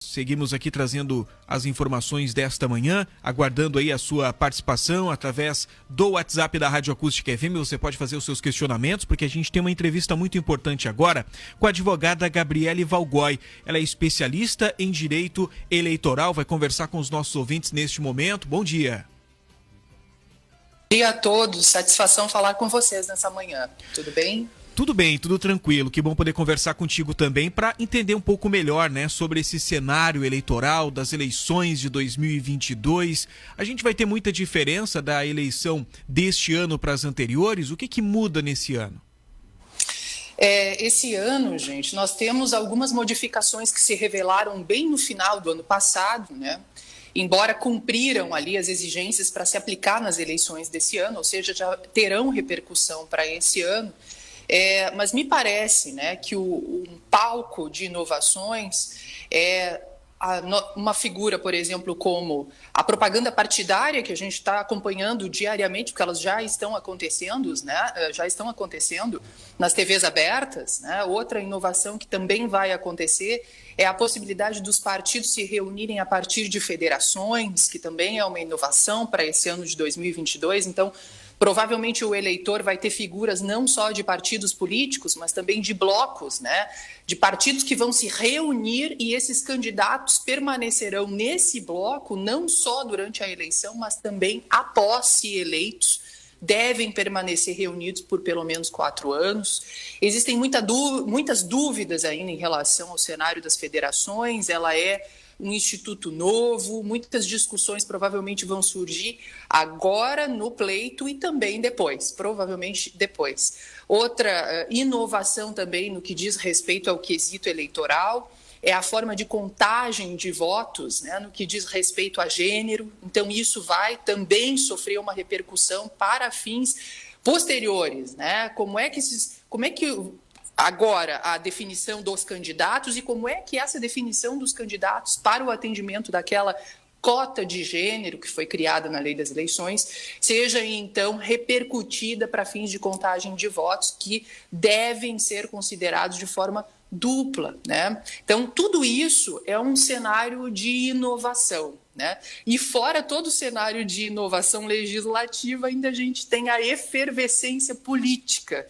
Seguimos aqui trazendo as informações desta manhã, aguardando aí a sua participação através do WhatsApp da Rádio Acústica FM. Você pode fazer os seus questionamentos, porque a gente tem uma entrevista muito importante agora com a advogada Gabriele Valgói. Ela é especialista em direito eleitoral, vai conversar com os nossos ouvintes neste momento. Bom dia. Bom dia a todos, satisfação falar com vocês nessa manhã. Tudo bem? Tudo bem, tudo tranquilo. Que bom poder conversar contigo também para entender um pouco melhor, né, sobre esse cenário eleitoral das eleições de 2022. A gente vai ter muita diferença da eleição deste ano para as anteriores. O que muda nesse ano? Esse ano, gente, nós temos algumas modificações que se revelaram bem no final do ano passado, né? Embora cumpriram ali as exigências para se aplicar nas eleições desse ano, ou seja, já terão repercussão para esse ano. Mas me parece, né, que um palco de inovações é uma figura, por exemplo, como a propaganda partidária, que a gente está acompanhando diariamente, porque elas já estão acontecendo, né, nas TVs abertas, né? Outra inovação que também vai acontecer é a possibilidade dos partidos se reunirem a partir de federações, que também é uma inovação para esse ano de 2022. Então, provavelmente o eleitor vai ter figuras não só de partidos políticos, mas também de blocos, né? De partidos que vão se reunir e esses candidatos permanecerão nesse bloco não só durante a eleição, mas também após se eleitos, devem permanecer reunidos por pelo menos 4 anos. Existem muitas dúvidas ainda em relação ao cenário das federações. Ela é um instituto novo, muitas discussões provavelmente vão surgir agora no pleito e também depois, provavelmente depois. Outra inovação também no que diz respeito ao quesito eleitoral é a forma de contagem de votos, né, no que diz respeito a gênero. Então isso vai também sofrer uma repercussão para fins posteriores, né? Como é que agora a definição dos candidatos e como é que essa definição dos candidatos para o atendimento daquela cota de gênero que foi criada na lei das eleições seja então repercutida para fins de contagem de votos que devem ser considerados de forma dupla, né? Então tudo isso é um cenário de inovação, né? E fora todo o cenário de inovação legislativa, ainda a gente tem a efervescência política,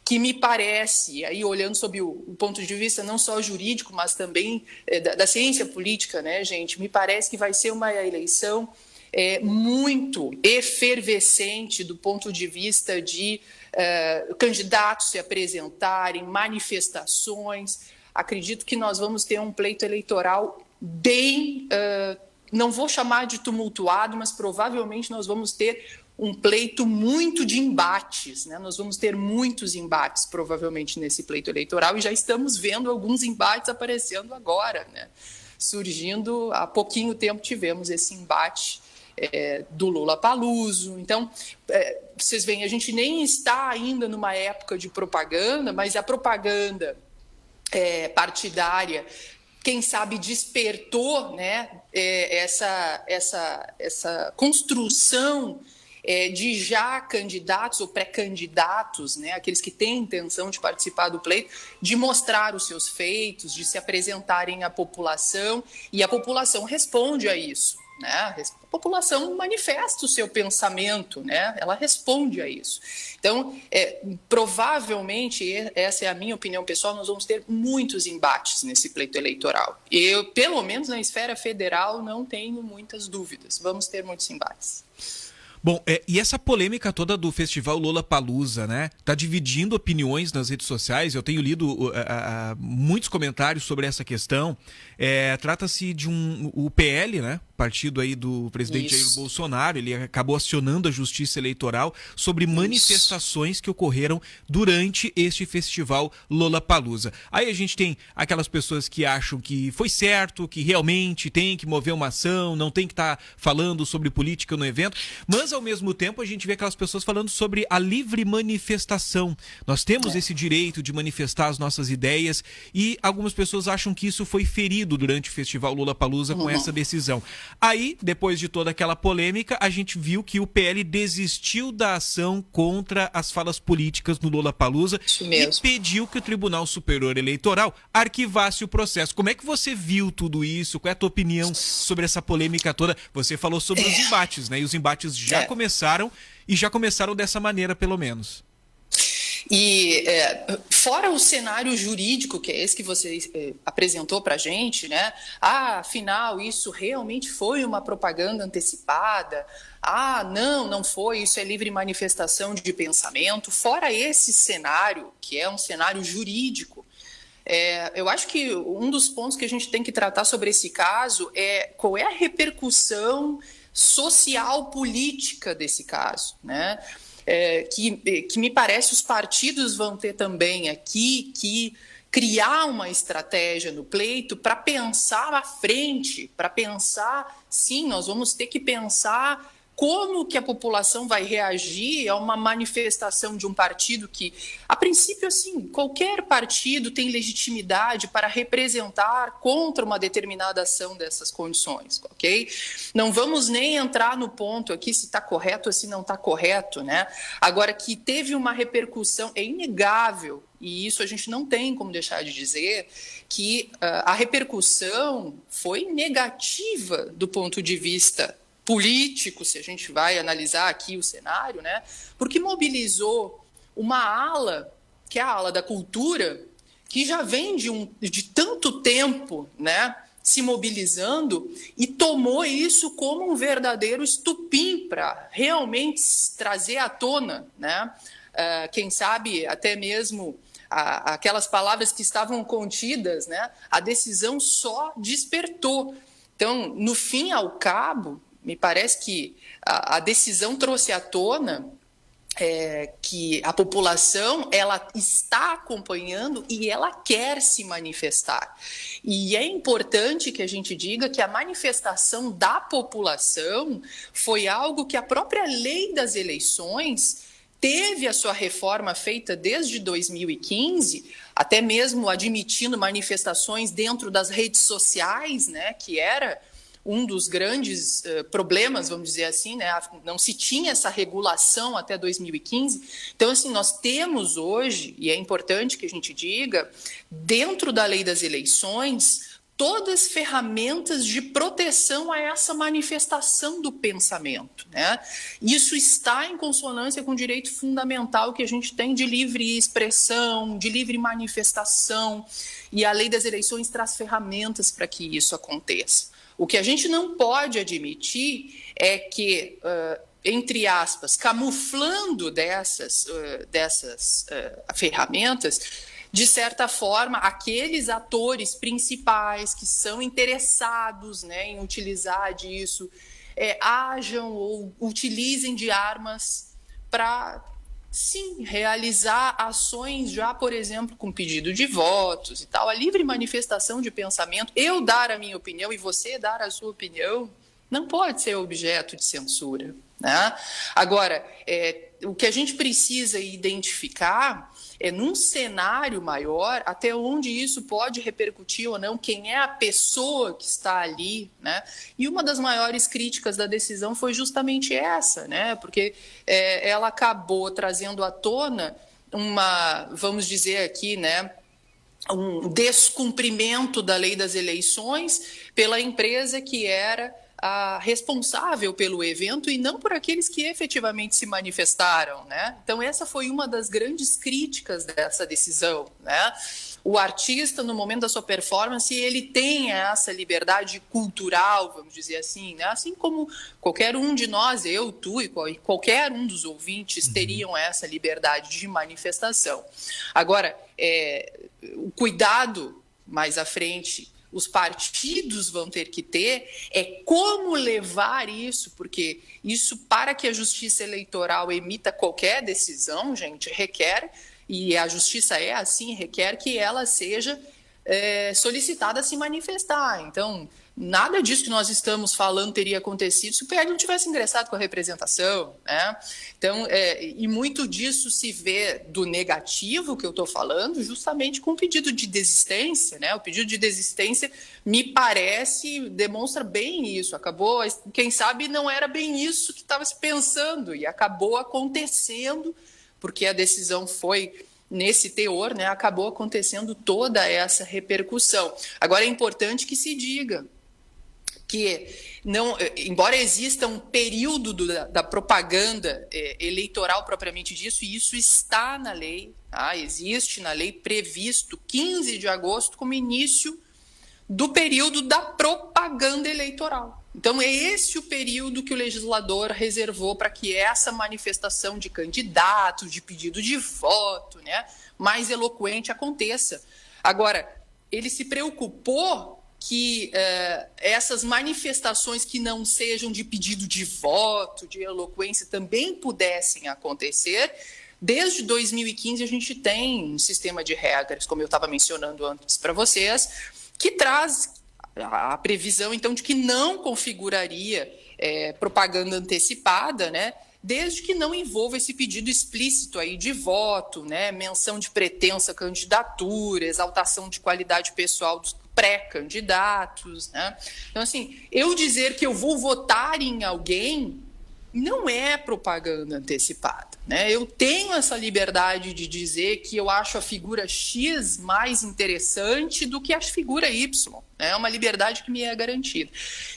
que me parece, aí olhando sob o ponto de vista não só jurídico, mas também da ciência política, né, gente, me parece que vai ser uma eleição muito efervescente do ponto de vista de candidatos se apresentarem, manifestações. Acredito que nós vamos ter um pleito eleitoral bem, não vou chamar de tumultuado, mas provavelmente nós vamos ter um pleito muito de embates, né? Nós vamos ter muitos embates, provavelmente, nesse pleito eleitoral, e já estamos vendo alguns embates aparecendo agora, né? Surgindo, há pouquinho tempo tivemos esse embate do Lollapalooza. Então, vocês veem, a gente nem está ainda numa época de propaganda, mas a propaganda partidária, quem sabe, despertou, né, essa construção de já candidatos ou pré-candidatos, né, aqueles que têm intenção de participar do pleito, de mostrar os seus feitos, de se apresentarem à população, e a população responde a isso, né? A população manifesta o seu pensamento, né? Ela responde a isso. Então, provavelmente, essa é a minha opinião pessoal, nós vamos ter muitos embates nesse pleito eleitoral. Eu, pelo menos na esfera federal, não tenho muitas dúvidas. Vamos ter muitos embates. Bom, e essa polêmica toda do festival Lollapalooza, né? Tá dividindo opiniões nas redes sociais. Eu tenho lido muitos comentários sobre essa questão. Trata-se de o PL, né? Partido aí do presidente Jair Bolsonaro. Ele acabou acionando a Justiça Eleitoral sobre manifestações que ocorreram durante este festival Lollapalooza. Aí a gente tem aquelas pessoas que acham que foi certo, que realmente tem que mover uma ação, não tem que estar falando sobre política no evento, mas ao mesmo tempo a gente vê aquelas pessoas falando sobre a livre manifestação. Nós temos esse direito de manifestar as nossas ideias e algumas pessoas acham que isso foi ferido durante o festival Lollapalooza com essa decisão. Aí, depois de toda aquela polêmica, a gente viu que o PL desistiu da ação contra as falas políticas no Lollapalooza e pediu que o Tribunal Superior Eleitoral arquivasse o processo. Como é que você viu tudo isso? Qual é a tua opinião sobre essa polêmica toda? Você falou sobre os embates, né? E os embates já começaram, e já começaram dessa maneira, pelo menos. E fora o cenário jurídico, que é esse que você apresentou para a gente, né? Afinal, isso realmente foi uma propaganda antecipada? Não foi, isso é livre manifestação de pensamento. Fora esse cenário, que é um cenário jurídico, eu acho que um dos pontos que a gente tem que tratar sobre esse caso é qual é a repercussão social política desse caso, né? Que me parece os partidos vão ter também aqui que criar uma estratégia no pleito para pensar à frente, para pensar, sim, nós vamos ter que pensar como que a população vai reagir a uma manifestação de um partido que, a princípio, assim, qualquer partido tem legitimidade para representar contra uma determinada ação dessas condições, ok? Não vamos nem entrar no ponto aqui se está correto ou se não está correto, né? Agora, que teve uma repercussão, é inegável, e isso a gente não tem como deixar de dizer, que a repercussão foi negativa do ponto de vista político, se a gente vai analisar aqui o cenário, né? Porque mobilizou uma ala, que é a ala da cultura, que já vem de tanto tempo, né, se mobilizando, e tomou isso como um verdadeiro estupim para realmente trazer à tona, né? Quem sabe até mesmo aquelas palavras que estavam contidas, né? A decisão só despertou. Então, no fim ao cabo, me parece que a decisão trouxe à tona que a população ela está acompanhando e ela quer se manifestar. E é importante que a gente diga que a manifestação da população foi algo que a própria lei das eleições teve a sua reforma feita desde 2015, até mesmo admitindo manifestações dentro das redes sociais, né, que era um dos grandes problemas, vamos dizer assim, né? Não se tinha essa regulação até 2015. Então, assim, nós temos hoje, e é importante que a gente diga, dentro da lei das eleições, todas as ferramentas de proteção a essa manifestação do pensamento, né? Isso está em consonância com o direito fundamental que a gente tem de livre expressão, de livre manifestação, e a lei das eleições traz ferramentas para que isso aconteça. O que a gente não pode admitir é que, entre aspas, camuflando dessas ferramentas, de certa forma, aqueles atores principais que são interessados, né, em utilizar disso, ajam ou utilizem de armas para, sim, realizar ações já, por exemplo, com pedido de votos e tal. A livre manifestação de pensamento, eu dar a minha opinião e você dar a sua opinião, não pode ser objeto de censura, né? Agora, o que a gente precisa identificar é, num cenário maior, até onde isso pode repercutir ou não, quem é a pessoa que está ali, né? E uma das maiores críticas da decisão foi justamente essa, né? Porque ela acabou trazendo à tona vamos dizer aqui, né, um descumprimento da lei das eleições pela empresa que era a responsável pelo evento e não por aqueles que efetivamente se manifestaram, né? Então essa foi uma das grandes críticas dessa decisão, né? O artista, no momento da sua performance, ele tem essa liberdade cultural, vamos dizer assim, né? Assim como qualquer um de nós, eu, tu e qualquer um dos ouvintes teriam essa liberdade de manifestação. Agora, o cuidado mais à frente os partidos vão ter que ter como levar isso, porque isso, para que a Justiça Eleitoral emita qualquer decisão, gente, requer, e a Justiça é assim, requer que ela seja solicitada a se manifestar. Então, nada disso que nós estamos falando teria acontecido se o PL não tivesse ingressado com a representação, né? Então, e muito disso se vê do negativo que eu estou falando, justamente com o pedido de desistência, né? O pedido de desistência, me parece, demonstra bem isso. Acabou, quem sabe não era bem isso que estava se pensando e acabou acontecendo, porque a decisão foi nesse teor, né? Acabou acontecendo toda essa repercussão. Agora é importante que se diga que, não, embora exista um período da propaganda eleitoral propriamente disso, e isso está na lei, tá? Existe na lei previsto 15 de agosto como início do período da propaganda eleitoral. Então, é esse o período que o legislador reservou para que essa manifestação de candidatos, de pedido de voto, né, mais eloquente aconteça. Agora, ele se preocupou que essas manifestações que não sejam de pedido de voto, de eloquência, também pudessem acontecer. Desde 2015, a gente tem um sistema de regras, como eu estava mencionando antes para vocês, que traz a previsão, então, de que não configuraria propaganda antecipada, né, desde que não envolva esse pedido explícito aí de voto, né, menção de pretensa candidatura, exaltação de qualidade pessoal dos pré-candidatos, né? Então, assim, eu dizer que eu vou votar em alguém não é propaganda antecipada, né? Eu tenho essa liberdade de dizer que eu acho a figura X mais interessante do que a figura Y, né? É uma liberdade que me é garantida.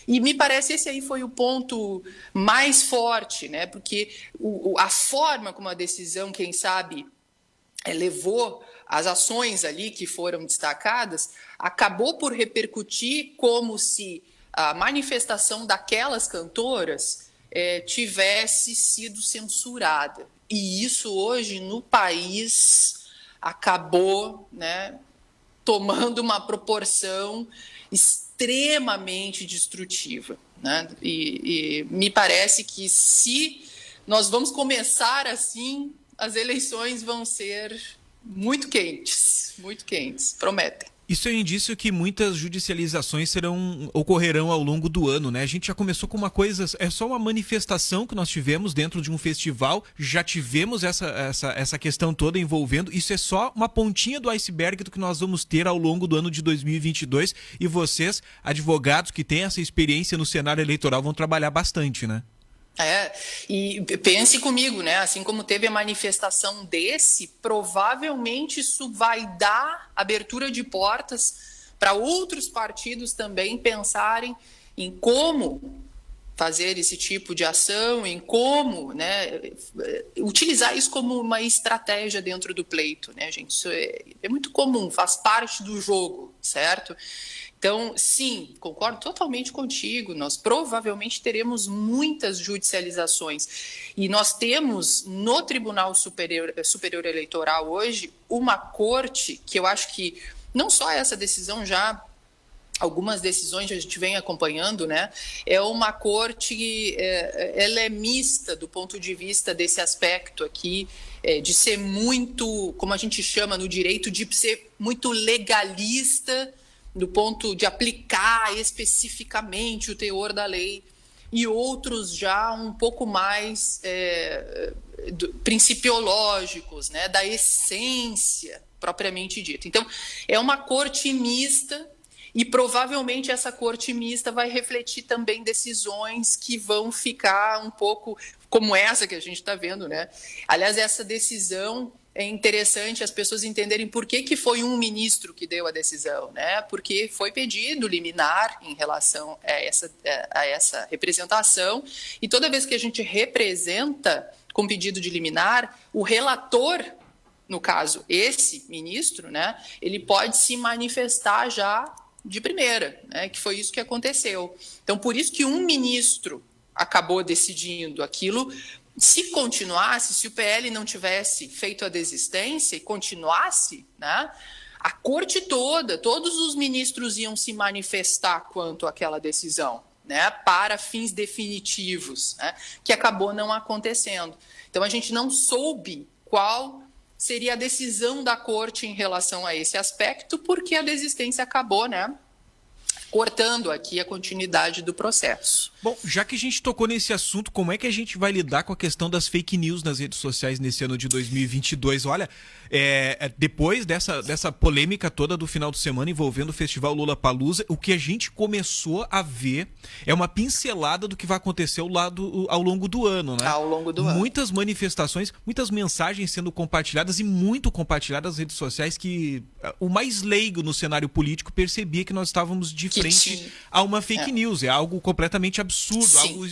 E me parece esse aí foi o ponto mais forte, né? Porque a forma como a decisão, quem sabe, levou as ações ali que foram destacadas, acabou por repercutir como se a manifestação daquelas cantoras tivesse sido censurada. E isso hoje no país acabou, né, tomando uma proporção extremamente destrutiva, né? E me parece que se nós vamos começar assim, as eleições vão ser muito quentes, prometem. Isso é um indício que muitas judicializações ocorrerão ao longo do ano, né? A gente já começou com uma coisa, é só uma manifestação que nós tivemos dentro de um festival, já tivemos essa questão toda envolvendo, isso é só uma pontinha do iceberg do que nós vamos ter ao longo do ano de 2022 e vocês, advogados que têm essa experiência no cenário eleitoral, vão trabalhar bastante, né? E pense comigo, né? Assim como teve a manifestação provavelmente isso vai dar abertura de portas para outros partidos também pensarem em como fazer esse tipo de ação, em como, né, utilizar isso como uma estratégia dentro do pleito, né, gente? Isso é muito comum, faz parte do jogo, certo? Então, sim, concordo totalmente contigo, nós provavelmente teremos muitas judicializações e nós temos no Tribunal Superior Eleitoral hoje uma corte que eu acho que não só essa decisão já, algumas decisões a gente vem acompanhando, né? É uma corte, ela é mista do ponto de vista desse aspecto aqui, de ser muito, como a gente chama no direito, de ser muito legalista, do ponto de aplicar especificamente o teor da lei, e outros já um pouco mais principiológicos, né, da essência propriamente dita. Então, é uma corte mista, e provavelmente essa corte mista vai refletir também decisões que vão ficar um pouco como essa que a gente está vendo, né? Aliás, essa decisão é interessante as pessoas entenderem por que foi um ministro que deu a decisão, né? Porque foi pedido liminar em relação a essa representação, e toda vez que a gente representa com pedido de liminar, o relator, no caso esse ministro, né, ele pode se manifestar já de primeira, né, que foi isso que aconteceu. Então, por isso que um ministro acabou decidindo aquilo. Se continuasse, se o PL não tivesse feito a desistência e continuasse, né, a corte toda, todos os ministros iam se manifestar quanto àquela decisão, né, para fins definitivos, né, que acabou não acontecendo. Então, a gente não soube qual seria a decisão da corte em relação a esse aspecto, porque a desistência acabou, né, cortando aqui a continuidade do processo. Bom, já que a gente tocou nesse assunto, como é que a gente vai lidar com a questão das fake news nas redes sociais nesse ano de 2022? Olha, depois dessa polêmica toda do final de semana envolvendo o Festival Lollapalooza, o que a gente começou a ver é uma pincelada do que vai acontecer ao longo do ano, né? Ao longo do ano. Muitas manifestações, muitas mensagens sendo compartilhadas e muito compartilhadas nas redes sociais que o mais leigo no cenário político percebia que nós estávamos de frente a uma fake news. É algo completamente absurdo, Sim. algo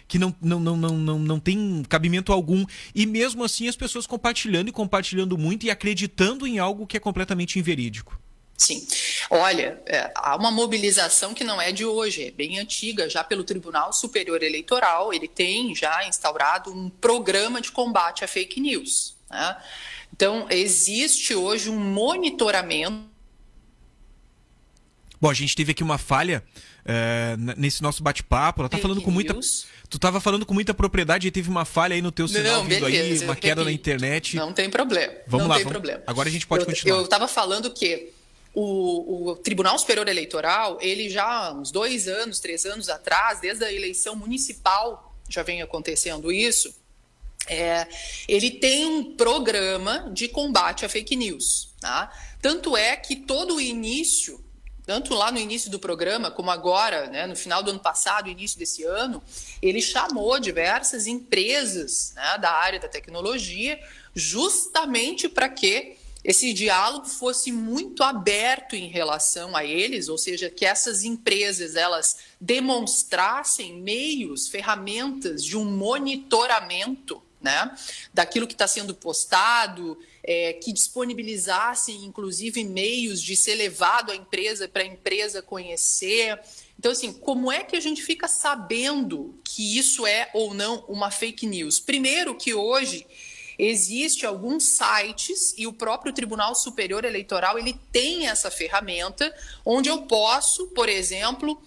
que não tem cabimento algum. E mesmo assim as pessoas compartilhando muito e acreditando em algo que é completamente inverídico. Sim. Olha, há uma mobilização que não é de hoje, é bem antiga, já pelo Tribunal Superior Eleitoral. Ele tem já instaurado um programa de combate à fake news, né? Então, existe hoje um monitoramento. Bom, a gente teve aqui uma falha nesse nosso bate-papo. Ela tá falando com muita. Tu estava falando com muita propriedade e teve uma falha aí no teu sinal vindo aí, uma queda na internet. Não tem problema. Vamos lá, problema. Agora a gente pode continuar. Eu estava falando que o Tribunal Superior Eleitoral, ele já há uns 2 anos, 3 anos atrás, desde a eleição municipal, já vem acontecendo isso, ele tem um programa de combate à fake news, tá? Tanto é que todo o início, tanto lá no início do programa, como agora, né, no final do ano passado, início desse ano, ele chamou diversas empresas, né, da área da tecnologia, justamente para que esse diálogo fosse muito aberto em relação a eles, ou seja, que essas empresas elas demonstrassem meios, ferramentas de um monitoramento, né, daquilo que está sendo postado, que disponibilizassem, inclusive, meios de ser levado à empresa para a empresa conhecer. Então, assim, como é que a gente fica sabendo que isso é ou não uma fake news? Primeiro que hoje existe alguns sites e o próprio Tribunal Superior Eleitoral ele tem essa ferramenta onde eu posso, por exemplo,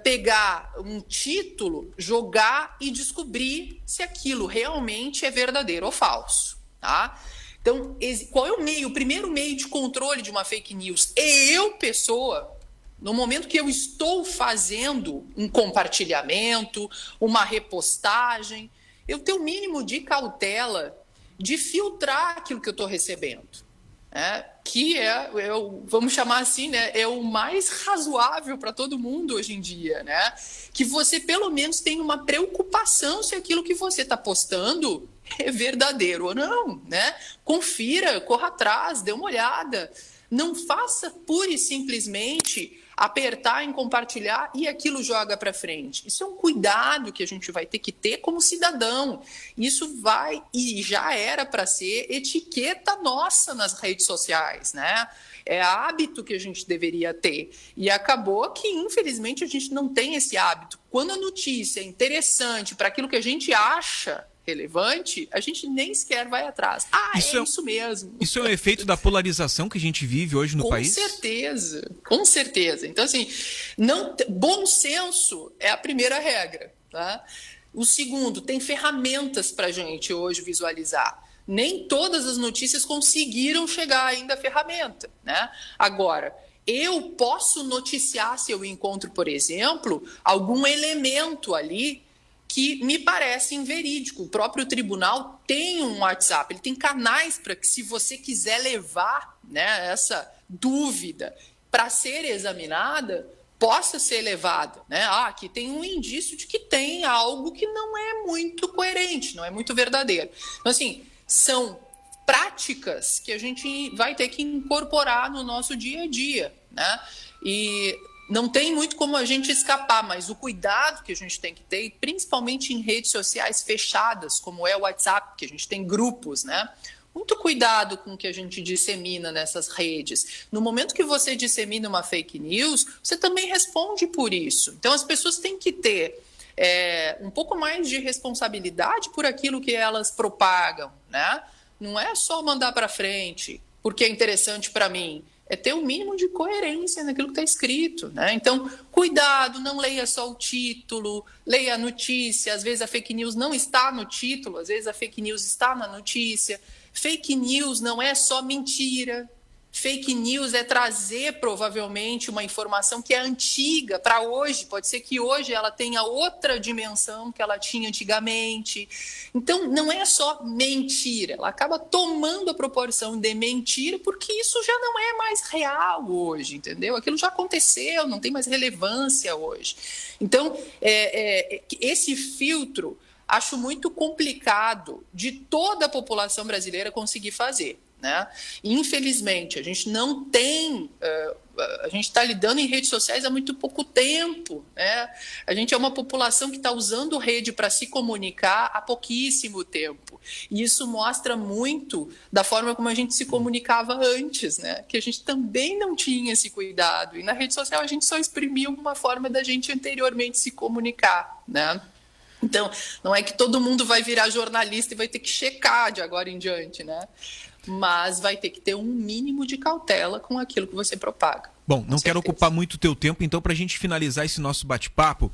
pegar um título, jogar e descobrir se aquilo realmente é verdadeiro ou falso, tá? Então, qual é o primeiro meio de controle de uma fake news? Eu, pessoa, no momento que eu estou fazendo um compartilhamento, uma repostagem, eu tenho o mínimo de cautela de filtrar aquilo que eu estou recebendo, né? Que vamos chamar assim, né, é o mais razoável para todo mundo hoje em dia, né? Que você pelo menos tenha uma preocupação se aquilo que você está postando é verdadeiro ou não, né? Confira, corra atrás, dê uma olhada. Não faça pura e simplesmente apertar em compartilhar e aquilo joga para frente. Isso é um cuidado que a gente vai ter que ter como cidadão. Isso vai e já era para ser etiqueta nossa nas redes sociais, né? É hábito que a gente deveria ter. E acabou que, infelizmente, a gente não tem esse hábito. Quando a notícia é interessante para aquilo que a gente acha relevante, a gente nem sequer vai atrás. Isso mesmo. Isso é um efeito da polarização que a gente vive hoje no país? Com certeza. Então, assim, bom senso é a primeira regra, tá? O segundo, tem ferramentas para a gente hoje visualizar. Nem todas as notícias conseguiram chegar ainda à ferramenta, né? Agora, eu posso noticiar se eu encontro, por exemplo, algum elemento ali que me parece inverídico. O próprio tribunal tem um WhatsApp, ele tem canais para que, se você quiser levar, né, essa dúvida para ser examinada, possa ser levada, né? Aqui tem um indício de que tem algo que não é muito coerente, não é muito verdadeiro. Então, assim, são práticas que a gente vai ter que incorporar no nosso dia a dia, né? E não tem muito como a gente escapar, mas o cuidado que a gente tem que ter, principalmente em redes sociais fechadas, como é o WhatsApp, que a gente tem grupos, né? Muito cuidado com o que a gente dissemina nessas redes. No momento que você dissemina uma fake news, você também responde por isso. Então, as pessoas têm que ter um pouco mais de responsabilidade por aquilo que elas propagam, né? Não é só mandar para frente, porque é interessante para mim. É ter o mínimo de coerência naquilo que está escrito, né? Então, cuidado, não leia só o título, leia a notícia. Às vezes a fake news não está no título, às vezes a fake news está na notícia. Fake news não é só mentira. Fake news é trazer, provavelmente, uma informação que é antiga para hoje. Pode ser que hoje ela tenha outra dimensão que ela tinha antigamente. Então, não é só mentira. Ela acaba tomando a proporção de mentira porque isso já não é mais real hoje, entendeu? Aquilo já aconteceu, não tem mais relevância hoje. Então, esse filtro, acho muito complicado de toda a população brasileira conseguir fazer. Né? Infelizmente, a gente não tem, a gente está lidando em redes sociais há muito pouco tempo. Né? A gente é uma população que está usando rede para se comunicar há pouquíssimo tempo. E isso mostra muito da forma como a gente se comunicava antes, né? Que a gente também não tinha esse cuidado. E na rede social a gente só exprimia uma forma da gente anteriormente se comunicar. Né? Então, não é que todo mundo vai virar jornalista e vai ter que checar de agora em diante, né? Mas vai ter que ter um mínimo de cautela com aquilo que você propaga. Bom, não quero ocupar muito o teu tempo, então, para a gente finalizar esse nosso bate-papo,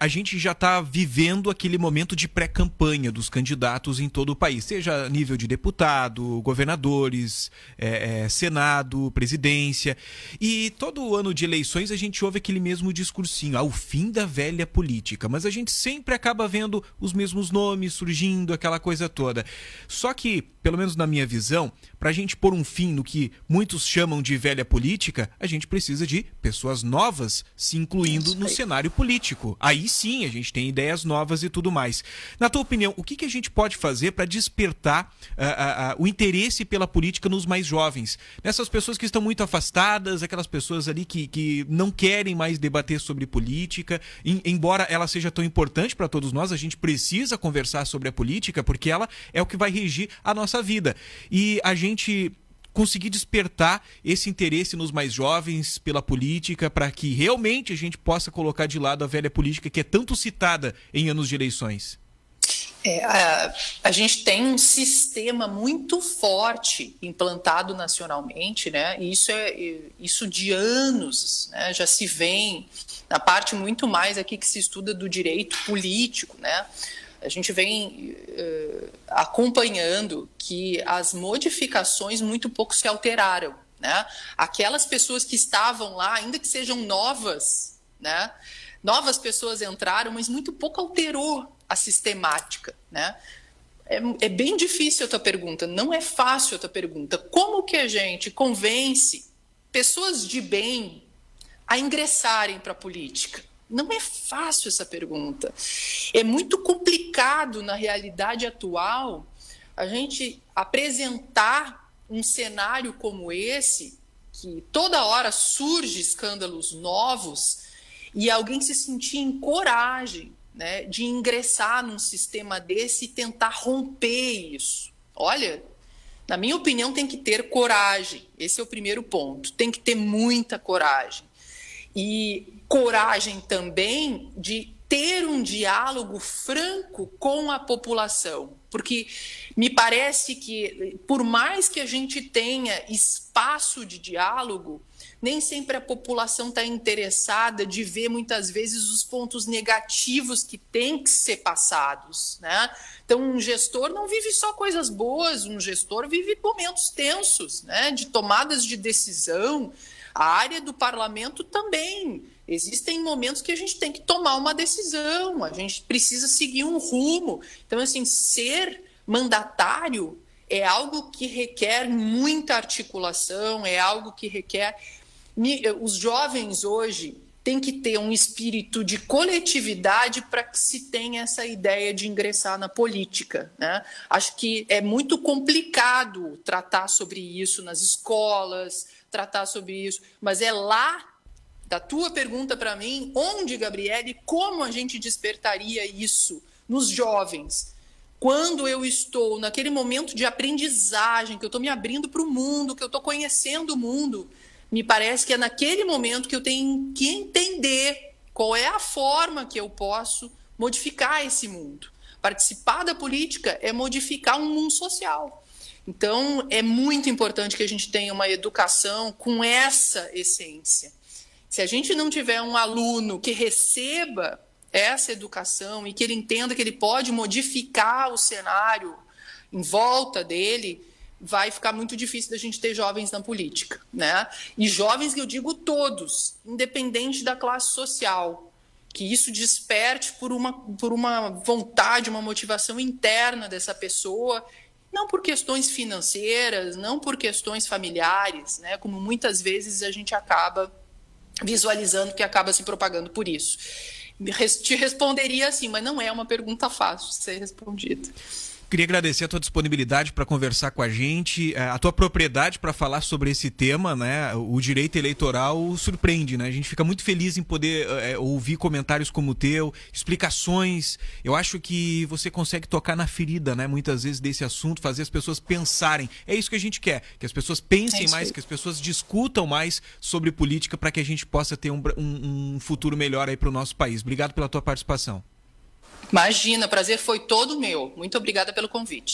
a gente já está vivendo aquele momento de pré-campanha dos candidatos em todo o país, seja a nível de deputado, governadores, Senado, presidência. E todo ano de eleições a gente ouve aquele mesmo discursinho, ao fim da velha política, mas a gente sempre acaba vendo os mesmos nomes surgindo, aquela coisa toda. Só que, pelo menos na minha visão, para a gente pôr um fim no que muitos chamam de velha política, a gente precisa de pessoas novas se incluindo no cenário político. Aí sim a gente tem ideias novas e tudo mais. Na tua opinião, o que a gente pode fazer para despertar o interesse pela política nos mais jovens? Nessas pessoas que estão muito afastadas, aquelas pessoas ali que não querem mais debater sobre política, embora ela seja tão importante para todos nós, a gente precisa conversar sobre a política porque ela é o que vai regir a nossa vida. E a gente conseguir despertar esse interesse nos mais jovens pela política para que realmente a gente possa colocar de lado a velha política que é tanto citada em anos de eleições. A gente tem um sistema muito forte implantado nacionalmente, né? E isso de anos, né? Já se vem na parte muito mais aqui que se estuda do direito político, né? A gente vem acompanhando que as modificações muito pouco se alteraram, né? Aquelas pessoas que estavam lá, ainda que sejam novas, né? Novas pessoas entraram, mas muito pouco alterou a sistemática, né? É bem difícil a tua pergunta, não é fácil a tua pergunta. Como que a gente convence pessoas de bem a ingressarem para a política? Não é fácil essa pergunta. É muito complicado, na realidade atual, a gente apresentar um cenário como esse, que toda hora surge escândalos novos, e alguém se sentir em coragem, né, de ingressar num sistema desse e tentar romper isso. Olha, na minha opinião, tem que ter coragem. Esse é o primeiro ponto. Tem que ter muita coragem. E coragem também de ter um diálogo franco com a população, porque me parece que, por mais que a gente tenha espaço de diálogo, nem sempre a população está interessada de ver, muitas vezes, os pontos negativos que têm que ser passados, né? Então, um gestor não vive só coisas boas, um gestor vive momentos tensos, né? De tomadas de decisão. A área do parlamento também. Existem momentos que a gente tem que tomar uma decisão, a gente precisa seguir um rumo. Então, assim, ser mandatário é algo que requer muita articulação, é algo que requer... Os jovens hoje têm que ter um espírito de coletividade para que se tenha essa ideia de ingressar na política, né? Acho que é muito complicado tratar sobre isso nas escolas, tratar sobre isso, mas é lá, da tua pergunta para mim, onde, Gabriele, como a gente despertaria isso nos jovens? Quando eu estou naquele momento de aprendizagem, que eu estou me abrindo para o mundo, que eu estou conhecendo o mundo, me parece que é naquele momento que eu tenho que entender qual é a forma que eu posso modificar esse mundo. Participar da política é modificar um mundo social. Então, é muito importante que a gente tenha uma educação com essa essência. Se a gente não tiver um aluno que receba essa educação e que ele entenda que ele pode modificar o cenário em volta dele, vai ficar muito difícil da gente ter jovens na política, né? E jovens, que eu digo todos, independente da classe social, que isso desperte por uma vontade, uma motivação interna dessa pessoa, não por questões financeiras, não por questões familiares, né? Como muitas vezes a gente acaba visualizando, que acaba se propagando por isso. Te responderia assim, mas não é uma pergunta fácil de ser respondida. Queria agradecer a tua disponibilidade para conversar com a gente, a tua propriedade para falar sobre esse tema, né? O direito eleitoral surpreende, né? A gente fica muito feliz em poder ouvir comentários como o teu, explicações. Eu acho que você consegue tocar na ferida, né? Muitas vezes desse assunto, fazer as pessoas pensarem. É isso que a gente quer, que as pessoas pensem mais, que as pessoas discutam mais sobre política para que a gente possa ter um futuro melhor aí para o nosso país. Obrigado pela tua participação. Imagina, o prazer foi todo meu. Muito obrigada pelo convite.